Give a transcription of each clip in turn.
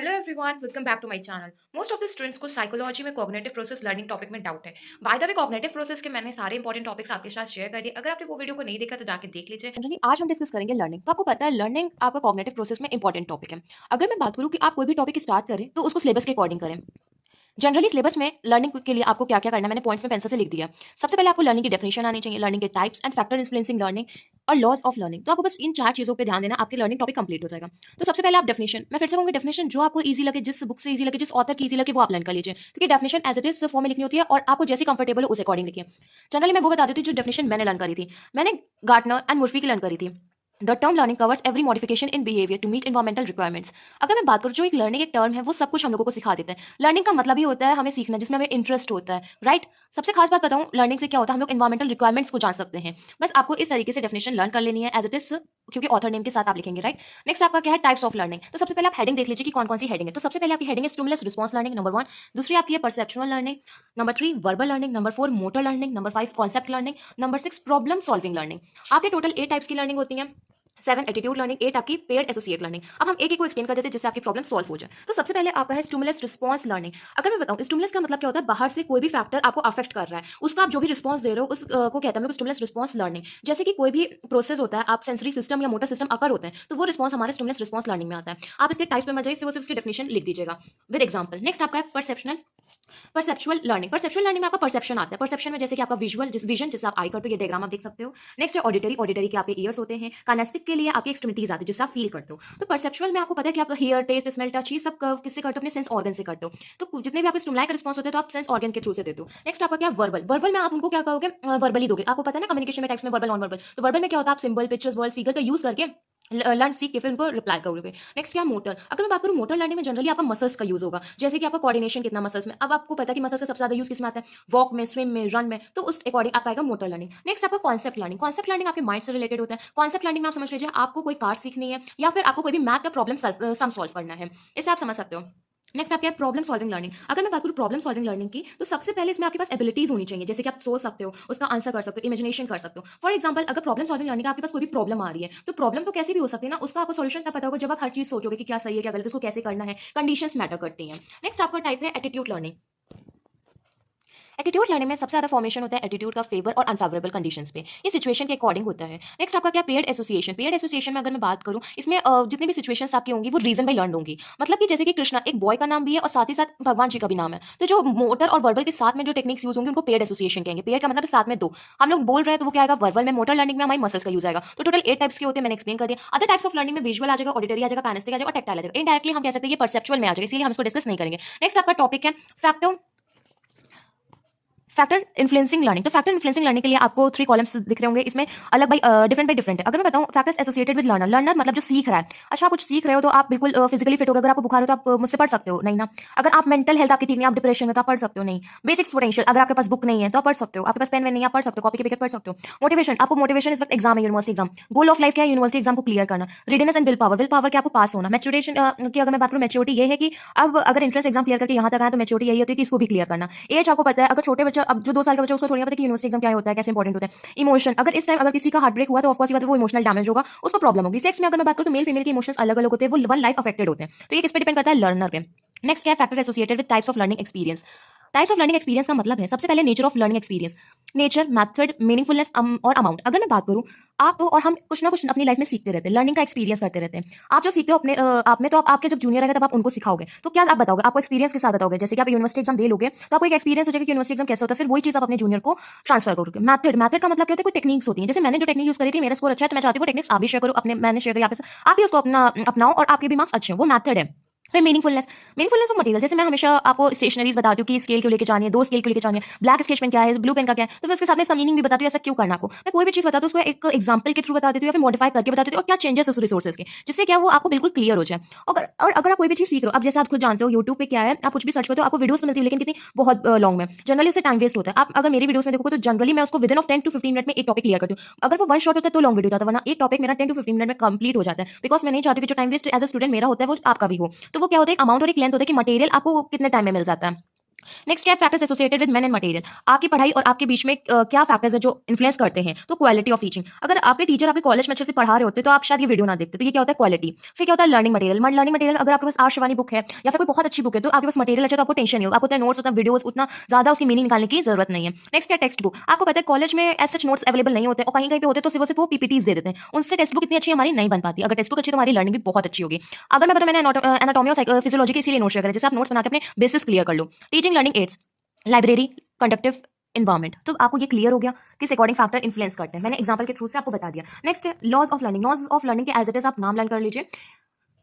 Hello everyone, welcome back to my channel. Most of the students को psychology में cognitive process learning topic में doubt है। By the way, cognitive process के मैंने सारे important topics आपके साथ शेयर कर दिए। अगर आपने वो वीडियो को नहीं देखा तो जाके देख लीजिए। जनरली आज हम डिस्कस करेंगे लर्निंग। तो आपको पता है लर्निंग आपका कॉग्निटिव प्रोसेस में इंपॉर्टेंट टॉपिक है। अगर मैं बात करूं कि आप कोई भी टॉपिक स्टार्ट करें तो उसको सिलेबस के अकॉर्डिंग करें। जनरली सिलेबस में लर्निंग के लिए आपको क्या क्या करना है मैंने पॉइंट्स में पेंसिल से लिख दिया। सबसे पहले आपको लर्निंग की डेफिनेशन आनी चाहिए, लर्निंग के types and factor influencing learning और लॉज ऑफ लर्निंग। तो आपको बस इन चार चीजों पे ध्यान देना, आपके लर्निंग टॉपिक कंप्लीट हो जाएगा। तो सबसे पहले आप डेफिनेशन, मैं फिर से कहूंगी डेफिनेशन जो आपको इजी लगे, जिस बुक से इजी लगे, जिस ऑथर की इजी लगे वो आप लर्न कर लीजिए, क्योंकि definition as it is form में लिखनी होती है और आपको जैसी कंफर्टेबल हो उस अकॉर्डिंग लिखिए। जनरली मैं वो बता देती हूँ जो डेफिनेशन मैंने लर्न करी थी। मैंने गार्टनर एंड मुर्फी की लर्न करी थी। The term learning covers every modification in behaviour to meet environmental requirements. अगर मैं बात करूँ जो एक लर्निंग एक टर्म है वो सब कुछ हम लोगों को सिखा देता है। लर्निंग का मतलब ही होता है हमें सीखना, जिसमें हमें इंटरेस्ट होता है, राइट। सबसे खास बात बताऊं लर्निंग से क्या होता है, हम लोग एनवायरमेंटल रिक्वायरमेंट्स को जान सकते हैं। बस आपको इस तरीके से डेफिनेशन लर्न कर लेनी है एज इट इज, क्योंकि ऑथर नेम के साथ आप लिखेंगे, राइट। नेक्स्ट आपका क्या है, टाइप्स ऑफ लर्निंग। तो सबसे पहले आप हेडिंग देख लीजिए कि कौन कौन सी हेडिंग है। तो सबसे पहले आपकी हेडिंग है स्टिमुलस रिस्पॉन्स लर्निंग, नंबर 1। दूसरी आपकी है perceptual learning, number 3 verbal learning, number 4 motor learning, number 5 concept learning, number 6 problem solving learning. आपके टोटल 8 टाइप्स की लर्निंग होती है। 7 एटीट्यूड लर्निंग, 8 आपकी पेयर्ड एसोसिएट लर्निंग। अब हम एक एक को एक्सप्लेन कर देते हैं जिससे आपकी प्रॉब्लम सॉल्व हो जाए। तो सबसे पहले आपका है स्टिमुलस रिस्पॉन्स लर्निंग। अगर मैं बताऊं स्टिमुलस का मतलब क्या होता है, बाहर से कोई भी फैक्टर आपको अफेक्ट कर रहा है, उसका आप जो भी रिस्पॉन्स दे रहे हो उस को कहते हैं स्टिमुलस रिस्पॉन्स लर्निंग। जैसे कि कोई भी प्रोसेस होता है, आप सेंसरी सिस्टम या मोटर सिस्टम अकर होते हैं, तो वो रिस्पॉन्स हमारे स्टिमुलस रिस्पॉन्स लर्निंग में आता है। आप इसके टाइप्स में मत जाइए, सिर्फ उसकी डेफिनेशन लिख दीजिएगा विद एग्जांपल। नेक्स्ट आपका है परसेप्चुअल लर्निंग। परसेप्चुअल लर्निंग में आपका परसेप्शन आता है। परसेप्शन में जैसे कि आपका विजन जिससे आप आई करते हो, ये डायग्राम आप देख सकते हो। नेक्स्ट है ऑडिटरी, ऑडिटरी के आपके ईयर्स होते हैं। कानेस्टिक के लिए आपकी एक्सट्रीमिटीज आती है जिससे आप फील करते हो। तो परसेप्चुअल में आपको पता है कि आप हियर, टेस्ट, स्मेल, टच, ये सब किससे करते हो, अपने सेंस ऑर्गन से करते हो। तो जितने भी आपके स्टिमुलाई का रिस्पॉन्स होते हैं तो आप सेंस ऑर्गन के थ्रू से देते हो। नेक्स्ट आपका क्या वर्बल। वर्बल में आप उनको क्या कहोगे, वर्बली दोगे। आपको पता है ना कम्युनिकेशन में टाइप्स में वर्बल, नॉन वर्बल। तो वर्बल में क्या होता है, आप सिंबल, पिक्चर्स, वर्ड्स, फिगर का यूज करके लर्न सीख के फिर उनको रिप्लाई करोगे। नेक्स्ट क्या मोटर। अगर मैं बात करूं मोटर लर्निंग में जनरली आपका मसल्स का यूज होगा, जैसे कि आपका कोऑर्डिनेशन कितना मसल्स में। अब आपको पता है कि मसल्स का सबसे ज्यादा यूज किस में आता है, वॉक में, स्विम में, रन में। तो उस अकॉर्डिंग आपका आएगा मोटर लर्निंग। नेक्स्ट आपका कॉन्सेप्ट लर्निंग। कॉन्सेप्ट लर्निंग आपके माइंड से रिलेटेड होता है। कॉन्सेप्ट लर्निंग में आप समझ लीजिए आपको कोई कार सीखनी है या फिर आपको कोई भी मैथ का प्रॉब्लम सम सॉल्व करना है, इसे आप समझ सकते हो। नेक्स्ट आपके प्रॉब्लम सॉल्विंग लर्निंग। अगर मैं बात करूं प्रॉब्लम सॉल्विंग लर्निंग की, तो सबसे पहले इसमें आपके पास एबिलिटीज होनी चाहिए, जैसे कि आप सोच सकते हो, उसका आंसर कर सकते हो, इमेजिनेशन कर सकते हो। फॉर एग्जांपल अगर प्रॉब्लम सॉल्विंग लर्निंग का आपके पास कोई भी प्रॉब्लम आ रही है, तो प्रॉब्लम तो कैसी भी हो सकती है ना, उसका आपको सॉल्यूशन तब पता होगा जब आप हर चीज सोचोगे कि क्या सही है क्या गलत है, उसको कैसे करना है। कंडीशंस मैटर करती हैं। नेक्स्ट आपका टाइप है एटीट्यूड लर्निंग। एटीट्यूड लर्निंग में सबसे ज्यादा फॉर्मेशन होता है एटीट्यूड का फेवर और अनफेवरेबल कंडीशंस पे। ये सिचुएशन के अकॉर्डिंग होता है। नेक्स्ट आपका क्या पेयर्ड एसोसिएशन। पेयर्ड एसोसिएशन में अगर मैं बात करूं, इसमें जितनी भी सिचुएशंस आपकी होंगी वो रीजन बाय लर्न होंगी। मतलब कि जैसे कि कृष्णा एक बॉय का नाम भी है और साथ ही साथ भगवान जी का भी नाम है, तो जो मोटर और वर्बल के साथ में जो टेक्निक्स यूज होंगी उनको पेयर्ड एसोसिएशन कहेंगे। पेयर का मतलब साथ में दो हम लोग बोल रहे हैं, तो वो क्या आएगा वर्बल में। मोटर लर्निंग में हमारी मसल्स का यूज आएगा। तो टोटल 8 टाइप्स के होते हैं, मैंने एक्सप्लेन कर दिया। अदर टाइप्स ऑफ लर्निंग में विजुअल आ जाएगा, ऑडिटरी आ जाएगा, काइनेस्टिक आ जाएगा और टैक्टाइल आ जाएगा। इनडायरेक्टली हम कह सकते हैं ये परसेप्चुअल में आ जाएगा, इसलिए हम इसको डिस्कस नहीं करेंगे। नेक्स्ट आपका टॉपिक है फैक्टर इन्फ्लुएंसिंग लर्निंग। तो फैक्टर इन्फ्लुएंसिंग लर्निंग के लिए आपको 3 कॉलम्स दिख रहे होंगे, इसमें अलग बाई डिफरेंट बाई डिफरेंट है। अगर मैं बताऊं factors associated with learner. Learner मतलब जो सीख रहा है। अच्छा, आप कुछ सीख रहे हो तो आप बिल्कुल फिजिकली फिट हो गए, अगर आपको बुखार हो तो आप मुझसे पढ़ सकते हो नहीं ना। अगर आप मेंटल हेल्थ आपकी ठीक नहीं, आप डिप्रेशन में, तो आप पढ़ सकते हो नहीं। बेसिक्स पोटेंशियल, अगर आपके पास बुक नहीं है तो आप पढ़ सकते हो, आपके पास पेन वेन नहीं, आप पढ़ सकते हो, कॉपी के पिकेट पढ़ सकते हो। मोटिवेशन, आपको मोटिवेशन इस वक्त एग्जाम है, university exam. Goal of life क्या है, यूनिवर्सिटी एग्जाम को क्लियर करना। रेडीनेस एंड विल पावर क्या आपको पास होना। मैच्योरेशन की अगर मैं बात करूं, मैच्योरिटी ये है कि अब अगर एंट्रेंस एग्जाम क्लियर करके यहाँ तक आया तो मैच्योरिटी यही होती है कि इसको भी क्लियर करना। एज आपको पता है, अगर छोटे बच्चा, अब जो 2 साल का बच्चा, उसको थोड़ी पता है कि यूनिवर्सिटी एग्जाम क्या होता है, कैसे इंपॉर्टेंट होता है। इमोशन, अगर इस टाइम अगर किसी का हार्ट ब्रेक हुआ तो ऑफकोर्स वो इमोशनल डैमेज होगा, उसको प्रॉब्लम होगी। सेक्स में अगर मैं बात करूं तो मेल फीमेल के इमोशंस अलग अलग होते हैं, वो वन लाइफ अफेक्टेड होते हैं। तो ये किस पे डिपेंड करता है, लर्नर पे। नेक्स्ट क्या है, factor associated with types of learning experience. Types of learning experience का मतलब है सबसे पहले nature of learning experience. Nature, method, meaningfulness और अमाउंट। अगर मैं बात करूं, आप और हम कुछ ना कुछ अपनी लाइफ में सीखते रहते हैं, लर्निंग का एक्सपीरियंस करते रहते हैं। आप जो सीखते हो अपने आप में, तो आप आपके जब जूनियर रहेगा तब आप उनको सिखाओगे, तो क्या आप बताओगे, आपको एक्सपीरियंस के साथ बताओगे। जैसे कि आप यूनिवर्सिटी एग्जाम दे लोगे तो आपको एक एक्सपीरियंस हो जाएगा कि यूनिवर्सिटी एग्जाम कैसे होता है, फिर वही चीज आप अपने जूनियर को ट्रांसफर करोगे। मेथड, मेथड का मतलब क्या होता है, कोई टेक्निक्स होती है। जैसे मैंने जो टेक्निक यूज करी थी, मेरा स्कोर अच्छा है, तो मैं चाहती हूँ टेक्निक्स आप भी शेयर करो, अपने मैंने शेयर करी आप भी उसको अपना अपनाओ और आपके भी मार्क्स अच्छे हो, वो मेथड है। फिर मीनिंगफुलनेस, मीनिंगफुलनेस ऑफ मटेरियल। जैसे मैं हमेशा आपको स्टेशनरीज बताती हूँ कि स्केल क्यों लेके जानी है, 2 स्केल क्यों लेके जानी है, ब्लैक स्केच पेन क्या है, ब्लू पेन का क्या है, तो फिर उसके साथ में इसका मीनिंग भी बताती हूँ, ऐसा क्यों करना आपको। मैं कोई भी चीज बताती हूँ उसको एक एग्जांपल के थ्रू बता देती हूँ या फिर मॉडिफाई करके बता देती हूँ, और क्या चेंजेस उस रिसोर्सेज के, जिससे क्या वो आपको बिल्कुल क्लियर हो जाए। और अगर आप कोई भी चीज सीख रहे हो, अब जैसे आप खुद जानते हो यूट्यूब पे क्या है, आप कुछ भी सर्च करते हो आपको वीडियोस मिलती है, लेकिन कितनी बहुत लॉन्ग में, जनरली उससे टाइम वेस्ट होता है। आप अगर मेरी वीडियोस में देखोगे तो जनरली मैं उसको with in of 10 to 15 minute में एक टॉपिक क्लियर करती हूँ। अगर वो वन शॉट होता है तो लॉन्ग वीडियो होता है, वरना एक टॉपिक मेरा 10 to 15 मिनट में कंप्लीट हो जाता है, बिकॉज मैं नहीं चाहती कि जो time waste as a student मेरा होता है वो आपका भी हो। तो वो क्या होता है, एक अमाउंट और एक लेंथ होता है कि मटेरियल आपको कितने टाइम में मिल जाता है। नेक्स्ट क्या factors associated with main and material. आपकी पढ़ाई और आपके बीच में क्या फैक्टर्स है जो इन्फ्लुएंस करते हैं। तो क्वालिटी ऑफ टीचिंग, अगर आपके टीचर आपके कॉलेज में अच्छे से पढ़ा रहे होते तो आप शायद ये वीडियो ना देखते। तो ये क्या होता है, क्वालिटी। फिर क्या होता है, लर्निंग मटेरियल। लर्निंग मटेरियल, अगर आपके पास आशिवानी बुक है या फिर कोई बहुत अच्छी बुक है तो आपके पास मटेरियल अच्छा, तो आपको टेंशन नहीं होगा, आपको उतना नोट्स, उतना वीडियोस, उतना ज्यादा उसकी मीनिंग निकालने की जरूरत नहीं है। नेक्स्ट क्या, टेक्स्ट बुक। आपको पता है कॉलेज में ऐसे नोट्स अवेलेबल नहीं होते और कहीं कहीं पे होते तो सिर्फ वो पीपीटीज दे देते हैं, उनसे टेक्स्ट बुक इतनी अच्छी हमारी नहीं बन पाती। अगर टेक्स्ट बुक अच्छी तो हमारी लर्निंग भी बहुत अच्छी होगी। अगर मैं बताऊं, मैंने एनाटॉमी और फिजियोलॉजी के इसीलिए नोट्स शेयर करें जैसे आप नोट्स बना के अपने बेसिस क्लियर कर लो। Teaching learning aids, library, conductive environment. तो आपको ये क्लियर हो गया किस अकॉर्डिंग फैक्टर इन्फ्लुएंस करते हैं, मैंने एग्जांपल के थ्रू से आपको बता दिया। Next laws of learning. Laws of learning के एज इट इज आप नाम लर्न कर लीजिए।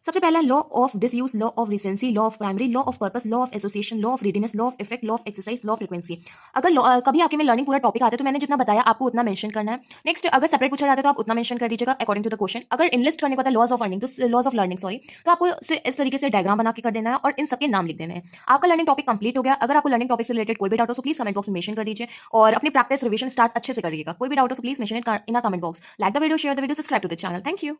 सबसे पहला law of disuse, law of recency, law of primary, law of purpose, law of association, law of readiness, law of effect, law of exercise, law of frequency. अगर कभी आपके में लर्निंग पूरा टॉपिक आता है तो मैंने जितना बताया आपको उतना मेंशन करना है। नेक्स्ट अगर सेपरेट पूछा जाता है तो आप उतना मेंशन कर दीजिएगा अकॉर्डिंग टू द क्वेश्चन। अगर इनलिस्ट करने को होता है लॉज ऑफ अर्निंग, तो लॉज ऑफ लर्निंग सॉरी, तो आपको इस तरीके से डायग्राम बना के कर देना है और इन सबके नाम लिख देने हैं। आपका लर्निंग टॉपिक कंप्लीट हो गया। अगर आपको लर्निंग टॉपिक से रिलेटेड कोई भी डाउट हो तो प्लीज कमेंट बॉक्स में मेंशन कर दीजिए और अपनी प्रैक्टिस रिवीजन स्टार्ट अच्छे से करिएगा। कोई भी डाउट हो तो please mention in the comment box. Like the video, share the video, subscribe to the channel. Thank you.